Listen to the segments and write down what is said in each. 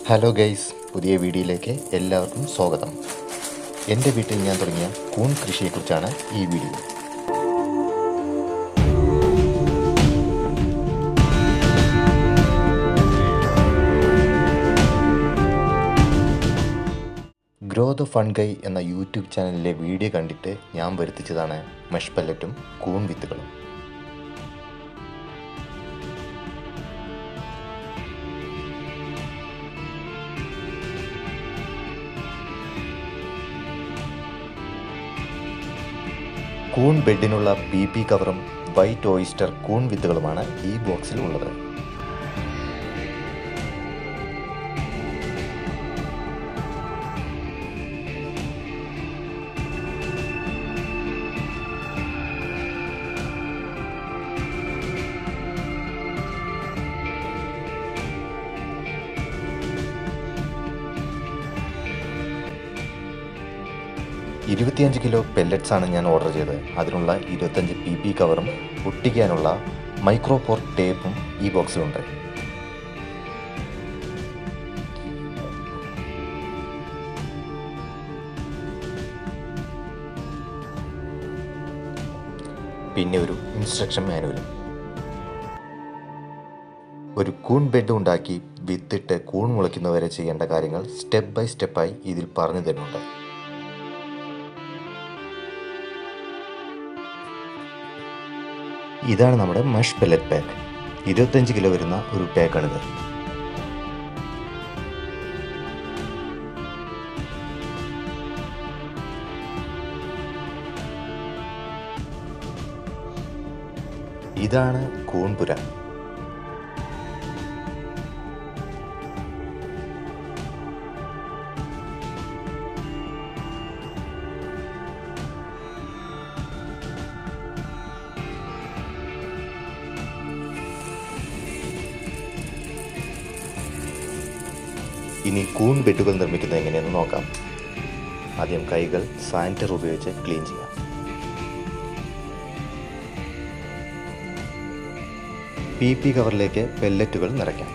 Hello guys, പുതിയ വീഡിയോയിലേക്ക് എല്ലാവർക്കും സ്വാഗതം. എൻ്റെ വീട്ടിൽ ഞാൻ തുടങ്ങിയ കൂൺ കൃഷിയെക്കുറിച്ചാണ് ഈ വീഡിയോ. ഗ്രോ ദ ഫൺഗൈ എന്ന യൂട്യൂബ് ചാനലിലെ വീഡിയോ കണ്ടിട്ട് ഞാൻ വരുത്തിച്ചതാണ് മെഷ് പെല്ലറ്റും കൂൺ വിത്തുകളും. കൂൺ ബെഡിനുള്ള PP കവറും വൈറ്റ് ഓയിസ്റ്റർ കൂൺ വിത്തുകളുമാണ് ഈ ബോക്സിൽ ഉള്ളത്. $25 കിലോ പെല്ലറ്റ്സ് ആണ് ഞാൻ ഓർഡർ ചെയ്തത്. അതിനുള്ള 25 PP കവറും ഒട്ടിക്കാനുള്ള മൈക്രോപോർ ടേപ്പും ഈ ബോക്സിലുണ്ട്. പിന്നെ ഒരു ഇൻസ്ട്രക്ഷൻ മാനുവലും. ഒരു കൂൺ ബെഡ് ഉണ്ടാക്കി വിത്തിട്ട് കൂൺ മുളയ്ക്കുന്നവരെ ചെയ്യേണ്ട കാര്യങ്ങൾ സ്റ്റെപ്പ് ബൈ സ്റ്റെപ്പായി ഇതിൽ പറഞ്ഞു തരുന്നുണ്ട്. ഇതാണ് നമ്മുടെ മഷ് പെല്ലറ്റ് പാക്ക്. 25 കിലോ വരുന്ന ഒരു പാക്കാണിത്. ഇതാണ് കൂൺപുര. ഇനി കൂൺ ബെഡുകൾ നിർമ്മിക്കുന്നത് എങ്ങനെയെന്ന് നോക്കാം. ആദ്യം കൈകൾ സാനിറ്റൈസർ ഉപയോഗിച്ച് ക്ലീൻ ചെയ്യാം. PP കവറിലേക്ക് പെല്ലറ്റുകൾ നിറയ്ക്കാം.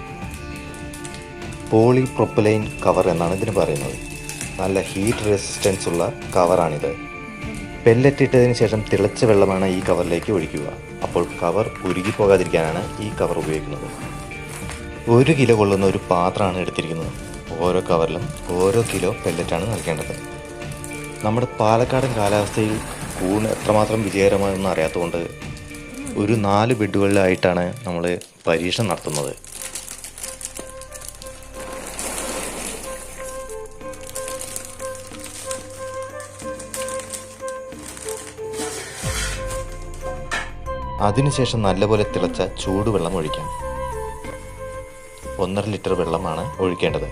പോളി പ്രൊപ്പലൈൻ കവർ എന്നാണ് ഇതിന് പറയുന്നത്. നല്ല ഹീറ്റ് റെസിസ്റ്റൻസ് ഉള്ള കവറാണിത്. പെല്ലറ്റ് ഇട്ടതിന് ശേഷം തിളച്ച വെള്ളമാണ് ഈ കവറിലേക്ക് ഒഴിക്കുക. അപ്പോൾ കവർ ഉരുകിപ്പോകാതിരിക്കാനാണ് ഈ കവർ ഉപയോഗിക്കുന്നത്. 1 കിലോ കൊള്ളുന്ന ഒരു പാത്രമാണ് എടുത്തിരിക്കുന്നത്. ഓരോ കവറിലും ഓരോ കിലോ പെല്ലറ്റാണ് നൽകേണ്ടത്. നമ്മുടെ പാലക്കാടൻ കാലാവസ്ഥയിൽ കൂൺ എത്രമാത്രം വിജയകരമാണെന്ന് അറിയാത്തതുകൊണ്ട് ഒരു 4 ബെഡുകളിലായിട്ടാണ് നമ്മൾ പരീക്ഷണം നടത്തുന്നത്. അതിനുശേഷം നല്ലപോലെ തിളച്ച ചൂടുവെള്ളം ഒഴിക്കാം. 1.5 ലിറ്റർ വെള്ളമാണ് ഒഴിക്കേണ്ടത്.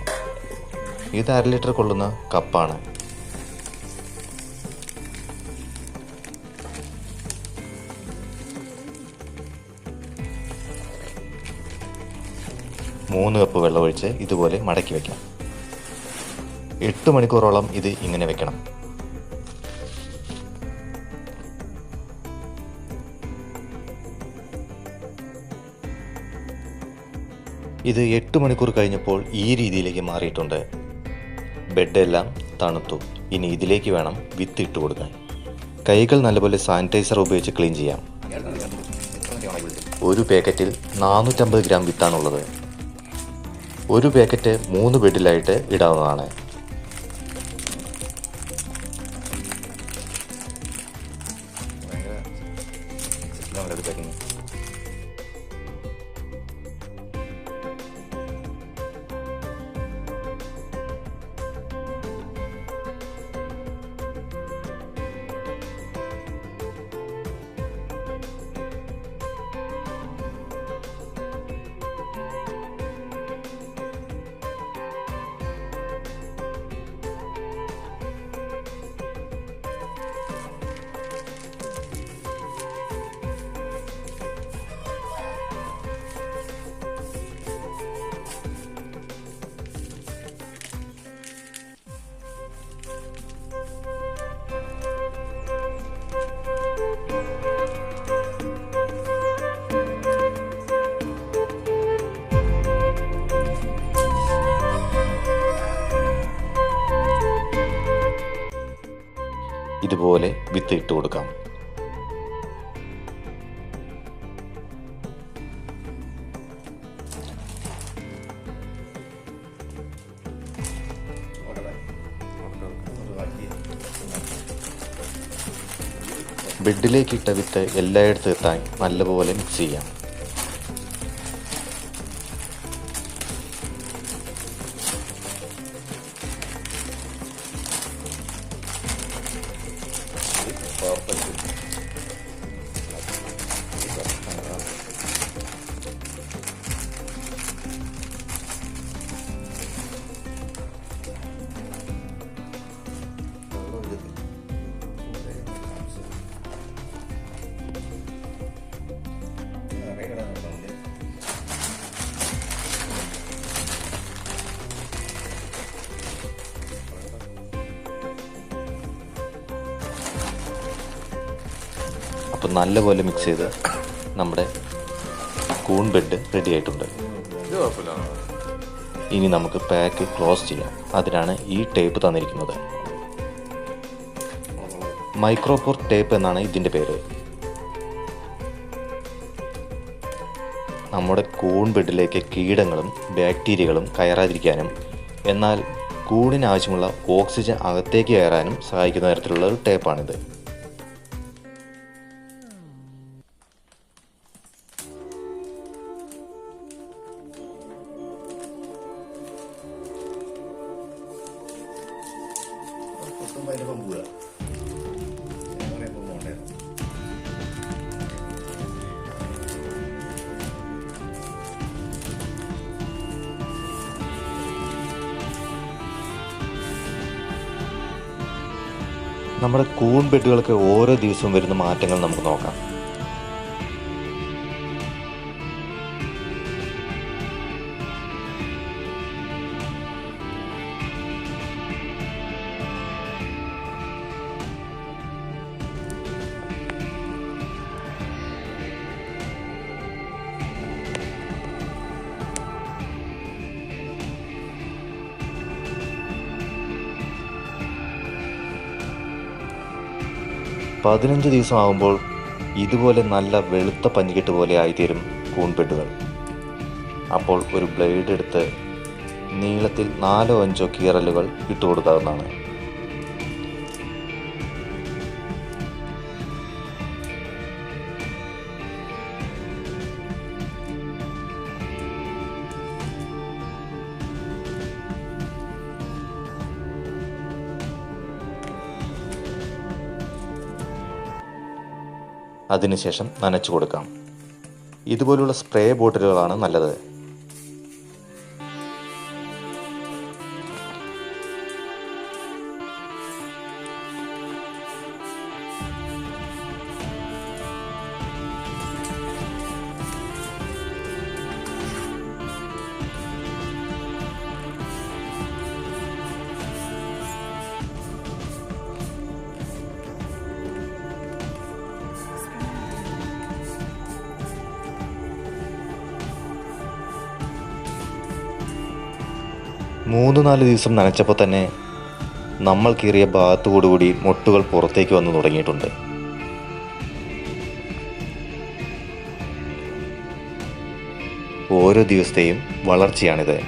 ഇത് 1/2 ലിറ്റർ കൊള്ളുന്ന കപ്പാണ്. മൂന്ന് കപ്പ് വെള്ളം ഒഴിച്ച് ഇതുപോലെ മടക്കി വയ്ക്കാം. 8 മണിക്കൂറോളം ഇത് ഇങ്ങനെ വെക്കണം. ഇത് 8 മണിക്കൂർ കഴിഞ്ഞപ്പോൾ ഈ രീതിയിലേക്ക് മാറിയിട്ടുണ്ട്. ബെഡെല്ലാം തണുത്തു. ഇനി ഇതിലേക്ക് വേണം വിത്ത് ഇട്ട് കൊടുക്കാൻ. കൈകൾ നല്ലപോലെ സാനിറ്റൈസർ ഉപയോഗിച്ച് ക്ലീൻ ചെയ്യാം. ഒരു പാക്കറ്റിൽ 450 ഗ്രാം വിത്താണുള്ളത്. ഒരു പാക്കറ്റ് 3 ബെഡിലായിട്ട് ഇടാവുന്നതാണ്. ഇതുപോലെ വിത്ത് ഇട്ട് കൊടുക്കാം. ബെഡിലേക്ക് ഇട്ട വിത്ത് എല്ലായിടത്തും എത്താൻ നല്ലപോലെ മിക്സ് ചെയ്യാം. അപ്പോൾ നല്ലപോലെ മിക്സ് ചെയ്ത് നമ്മുടെ കൂൺ ബെഡ് റെഡി ആയിട്ടുണ്ട്. ഇനി നമുക്ക് പാക്ക് ക്ലോസ് ചെയ്യാം. അതിനാണ് ഈ ടേപ്പ് തന്നിരിക്കുന്നത്. മൈക്രോപോർ ടേപ്പ് എന്നാണ് ഇതിൻ്റെ പേര്. നമ്മുടെ കൂൺ ബെഡിലേക്ക് കീടങ്ങളും ബാക്ടീരിയകളും കയറാതിരിക്കാനും എന്നാൽ കൂണിന് ആവശ്യമുള്ള ഓക്സിജൻ അകത്തേക്ക് കയറാനും സഹായിക്കുന്ന തരത്തിലുള്ള ഒരു ടേപ്പാണിത്. നമ്മുടെ കൂൺ ബെഡുകൾക്ക് ഓരോ ദിവസവും വരുന്ന മാറ്റങ്ങൾ നമുക്ക് നോക്കാം. പതിനഞ്ച് ദിവസം ആകുമ്പോൾ ഇതുപോലെ നല്ല വെളുത്ത പഞ്ഞിക്കെട്ട് പോലെ ആയിത്തീരും കൂൺ ബെഡുകൾ. അപ്പോൾ ഒരു ബ്ലേഡ് എടുത്ത് നീളത്തിൽ 4-5 കീറലുകൾ ഇട്ട് കൊടുക്കാവുന്നതാണ്. അതിനുശേഷം നനച്ചു കൊടുക്കാം. ഇതുപോലുള്ള സ്പ്രേ ബോട്ടിലുകളാണ് നല്ലത്. മൂന്ന് 4 ദിവസം നനച്ചപ്പോൾ തന്നെ നമ്മൾ കീറിയ ഭാഗത്തുകൂടി മൊട്ടുകൾ പുറത്തേക്ക് വന്നു തുടങ്ങിയിട്ടുണ്ട്. ഓരോ ദിവസത്തെയും വളർച്ചയാണിത്.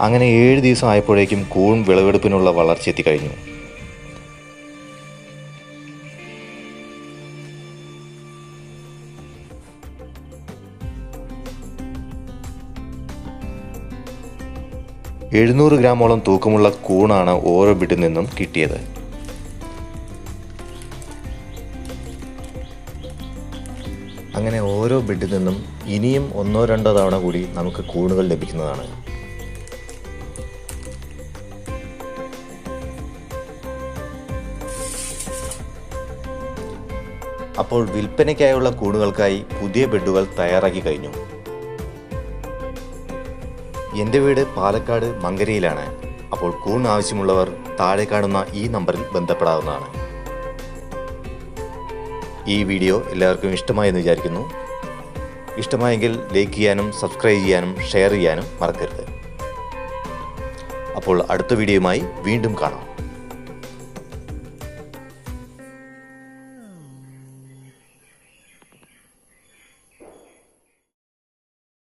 അങ്ങനെ 7 ദിവസം ആയപ്പോഴേക്കും കൂൺ വിളവെടുപ്പിനുള്ള വളർച്ച എത്തിക്കഴിഞ്ഞു. $700 ഗ്രാമോളം തൂക്കമുള്ള കൂണാണ് ഓരോ ബെഡിൽ നിന്നും കിട്ടിയത്. അങ്ങനെ ഓരോ ബെഡിൽ നിന്നും ഇനിയും 1-2 തവണ കൂടി നമുക്ക് കൂണുകൾ ലഭിക്കുന്നതാണ്. അപ്പോൾ വിൽപ്പനയ്ക്കായുള്ള കൂടുകൾക്കായി പുതിയ ബെഡുകൾ തയ്യാറാക്കി കഴിഞ്ഞു. എൻ്റെ വീട് പാലക്കാട് മങ്കരയിലാണ്. അപ്പോൾ കൂൺ ആവശ്യമുള്ളവർ താഴെ കാണുന്ന ഈ നമ്പറിൽ ബന്ധപ്പെടാവുന്നതാണ്. ഈ വീഡിയോ എല്ലാവർക്കും ഇഷ്ടമായെന്ന് വിചാരിക്കുന്നു. ഇഷ്ടമായെങ്കിൽ ലൈക്ക് ചെയ്യാനും സബ്സ്ക്രൈബ് ചെയ്യാനും ഷെയർ ചെയ്യാനും മറക്കരുത്. അപ്പോൾ അടുത്ത വീഡിയോയുമായി വീണ്ടും കാണാം.